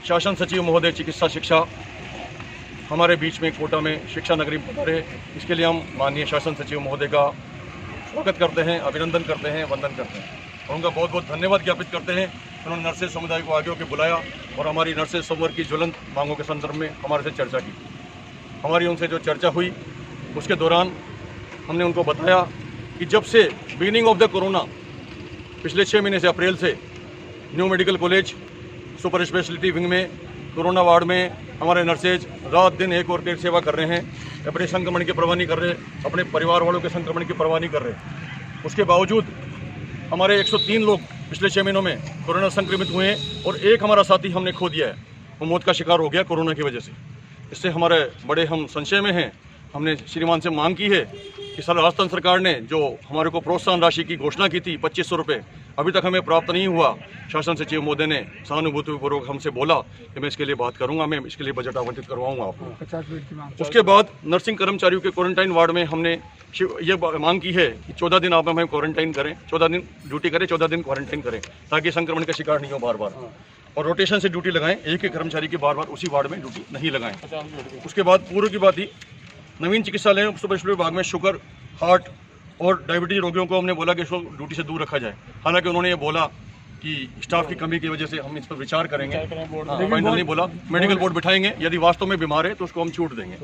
शासन सचिव महोदय चिकित्सा शिक्षा हमारे बीच में कोटा में शिक्षा नगरी में पधारे, इसके लिए हम माननीय शासन सचिव महोदय का स्वागत करते हैं, अभिनंदन करते हैं, वंदन करते हैं और उनका बहुत बहुत धन्यवाद ज्ञापित करते हैं। उन्होंने नर्सेज समुदाय को आगे होकर बुलाया और हमारी नर्सेज संवर्ग की ज्वलंत मांगों के संदर्भ में हमारे से चर्चा की। हमारी उनसे जो चर्चा हुई उसके दौरान हमने उनको बताया कि जब से बिगिनिंग ऑफ द कोरोना पिछले 6 महीने से अप्रैल से new medical college super speciality wing में कोरोना वार्ड में हमारे नर्सेज रात दिन एक और एक सेवा कर रहे हैं, अपने संक्रमण की परवाह नहीं कर रहे, अपने परिवार वालों के संक्रमण की परवाह नहीं कर रहे। उसके बावजूद हमारे 103 लोग पिछले 6 महीनों में कोरोना संक्रमित हुए हैं और एक हमारा साथी हमने खो दिया है, वो मौत का शिकार हो गया कोरोना की वजह से। इससे हमारे बड़े हम संशय में हैं। हमने श्रीमान से मांग की है कि राजस्थान सरकार ने जो हमारे को प्रोत्साहन राशि की घोषणा की थी 2500 रुपये, अभी तक हमें प्राप्त नहीं हुआ। शासन सचिव महोदय ने सहानुभूतिपूर्वक हमसे बोला कि मैं इसके लिए बात करूंगा, मैं इसके लिए बजट आवंटित करवाऊंगा आपको। 50 बेड की मांग। उसके बाद नर्सिंग कर्मचारियों के क्वारंटाइन वार्ड में हमने ये मांग की है कि 14 दिन आप हमें क्वारंटाइन करें, 14 दिन ड्यूटी करें, 14 दिन क्वारंटाइन करें, ताकि संक्रमण का शिकार नहीं हो बार बार, और रोटेशन से ड्यूटी लगाएं, एक ही कर्मचारी की बार बार उसी वार्ड में ड्यूटी नहीं लगाएं। उसके बाद पूर्व की बात ही नवीन चिकित्सालय सुपर स्पेशलिटी विभाग में शुगर, हार्ट और डायबिटीज रोगियों को हमने बोला कि इसको ड्यूटी से दूर रखा जाए। हालांकि उन्होंने ये बोला कि स्टाफ की कमी की वजह से हम इस पर विचार करेंगे। फाइनली बोला मेडिकल बोर्ड बिठाएंगे, यदि वास्तव में बीमार है तो उसको हम छूट देंगे।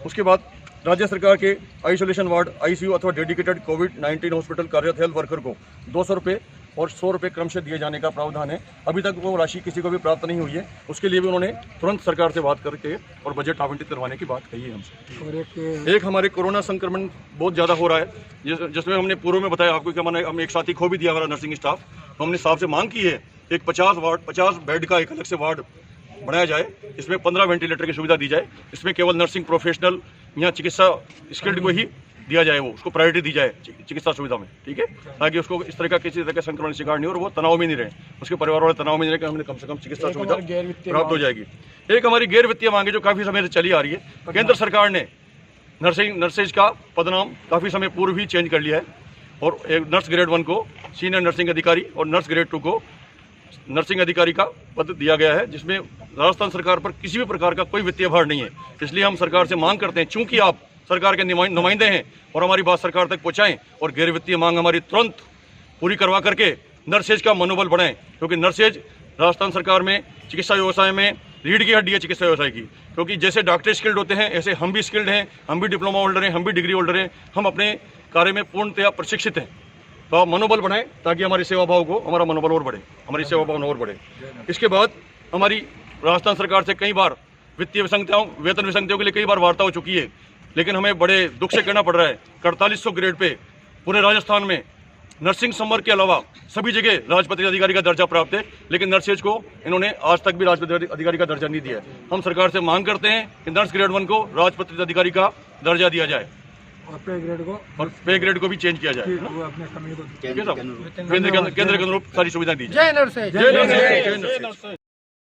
उसके बाद राज्य सरकार के आइसोलेशन वार्ड, आईसीयू अथवा डेडिकेटेड कोविड-19 हॉस्पिटल कार्यरत हेल्थ वर्कर को 200 रुपये और 100 रुपये क्रमशः दिए जाने का प्रावधान है। अभी तक वो राशि किसी को भी प्राप्त नहीं हुई है। उसके लिए भी उन्होंने तुरंत सरकार से बात करके और बजट आवंटित करवाने की बात कही है हमसे। और एक हमारे कोरोना संक्रमण बहुत ज़्यादा हो रहा है, जिसमें हमने पूर्व में बताया आपको कि हम एक साथी खो भी दिया हमारा नर्सिंग स्टाफ। तो हमने साहब से मांग की है एक 50 बेड का एक अलग से वार्ड बनाया जाए, इसमें 15 वेंटिलेटर की सुविधा दी जाए, इसमें केवल नर्सिंग प्रोफेशनल या चिकित्सा स्किल्ड को ही दिया जाए, वो उसको प्रायोरिटी दी जाए चिकित्सा सुविधा में, ठीक है, ताकि उसको इस तरह का किसी तरह का संक्रमण शिकार नहीं हो और वो तनाव में नहीं रहे, उसके परिवार वाले तनाव में नहीं रहे कि हमने कम से कम चिकित्सा सुविधा प्राप्त हो जाएगी। एक हमारी गैर वित्तीय मांगे जो काफ़ी समय से चली आ रही है। केंद्र सरकार ने नर्सेज का पदनाम काफ़ी समय पूर्व ही चेंज कर लिया है और एक नर्स ग्रेड 1 को सीनियर नर्सिंग अधिकारी और नर्स ग्रेड 2 को नर्सिंग अधिकारी का पद दिया गया है, जिसमें राजस्थान सरकार पर किसी भी प्रकार का कोई वित्तीय भार नहीं है। इसलिए हम सरकार से मांग करते हैं, चूंकि आप सरकार के नुमाइंदे हैं और हमारी बात सरकार तक पहुंचाएं और गैर वित्तीय मांग हमारी तुरंत पूरी करवा करके नर्सेज का मनोबल बढ़ाएं, क्योंकि नर्सेज राजस्थान सरकार में चिकित्सा व्यवसाय में रीढ़ की हड्डी है चिकित्सा व्यवसाय की। क्योंकि जैसे डॉक्टर स्किल्ड होते हैं ऐसे हम भी स्किल्ड हैं, हम भी डिप्लोमा होल्डर हैं, हम भी डिग्री होल्डर हैं, हम अपने कार्य में पूर्णतया प्रशिक्षित हैं। तो आप मनोबल बढ़ाएं ताकि हमारी सेवा भाव को, हमारा मनोबल और बढ़े, हमारी सेवा भाव और बढ़े। इसके बाद हमारी राजस्थान सरकार से कई बार वित्तीय विसंगतियों, वेतन विसंगतियों के लिए कई बार वार्ता हो चुकी है, लेकिन हमें बड़े दुख से कहना पड़ रहा है 4800 ग्रेड पे पूरे राजस्थान में नर्सिंग संवर्ग के अलावा सभी जगह राजपत्रित अधिकारी का दर्जा प्राप्त है, लेकिन नर्सेज को इन्होंने आज तक भी राजपत्रित अधिकारी का दर्जा नहीं दिया है। हम सरकार से मांग करते हैं कि नर्स ग्रेड 1 को राजपत्रित अधिकारी का दर्जा दिया जाए और पे ग्रेड को भी चेंज किया जाए, अपने कमी को केंद्र के अनुरूप सारी सुविधाएं दी जाए। जय नर्सेज।